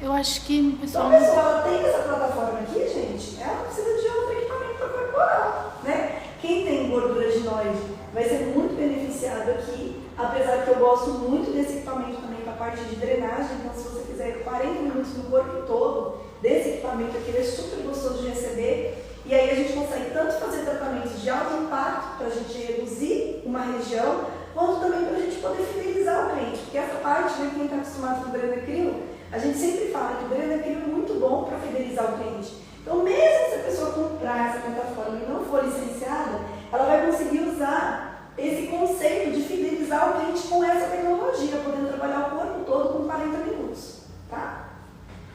Eu acho que o pessoal... Então, a pessoa ela tem essa plataforma aqui, gente, ela precisa de outro equipamento para corporal, né? Quem tem gordura ginoide vai ser muito beneficiado aqui, apesar que eu gosto muito desse equipamento também para a parte de drenagem, então se você quiser 40 minutos no corpo todo, desse equipamento aqui, ele é super gostoso de receber. E aí a gente consegue tanto fazer tratamentos de alto impacto para a gente reduzir uma região, quanto também para a gente poder fidelizar o cliente. Porque essa parte, né, quem está acostumado com o Drenacryl, a gente sempre fala que o Drenacryl é muito bom para fidelizar o cliente. Então mesmo se a pessoa comprar essa plataforma e não for licenciada, ela vai conseguir usar esse conceito de fidelizar o cliente com essa tecnologia, podendo trabalhar o corpo todo com 40 minutos. Tá?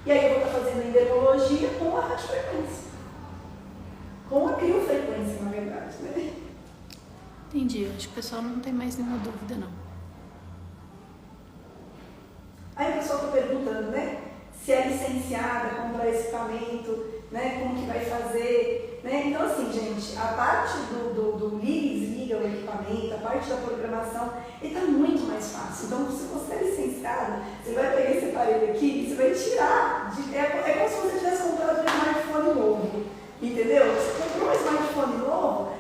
E aí eu vou estar fazendo a endermologia com a radiofrequência. Com a criofrequência, na verdade, né? Entendi, acho que o pessoal não tem mais nenhuma dúvida, não. Aí o pessoal está perguntando, né? Se é licenciada, comprar esse equipamento, né? Como que vai fazer, né? Então, assim, gente, a parte do liga e desliga o equipamento, a parte da programação, ele está muito mais fácil. Então, se você é licenciada, você vai pegar esse aparelho aqui e você vai tirar. É como se você tivesse comprado um smartphone novo. Entendeu? Você comprou um smartphone novo,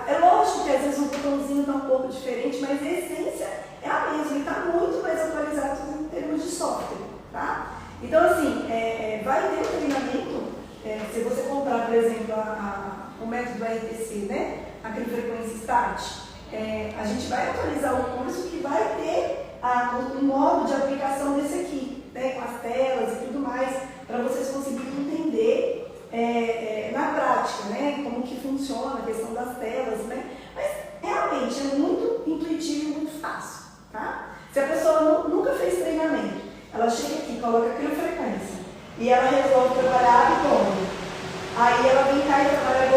é lógico que às vezes o botãozinho está um pouco diferente, mas a essência é a mesma, ele está muito mais atualizado em termos de software, tá? Então assim, vai ter um treinamento, se você comprar, por exemplo, o método ANTC, né? A criofrequência START, a gente vai atualizar o curso que vai ter um modo de aplicação desse aqui, né? Com as telas e tudo mais, para vocês conseguirem entender na prática, né, como que funciona a questão das telas, né, mas realmente é muito intuitivo e muito fácil, tá? Se a pessoa nunca fez treinamento, ela chega aqui, coloca a criofrequência e ela resolve trabalhar abdômen, aí ela vem cá e trabalha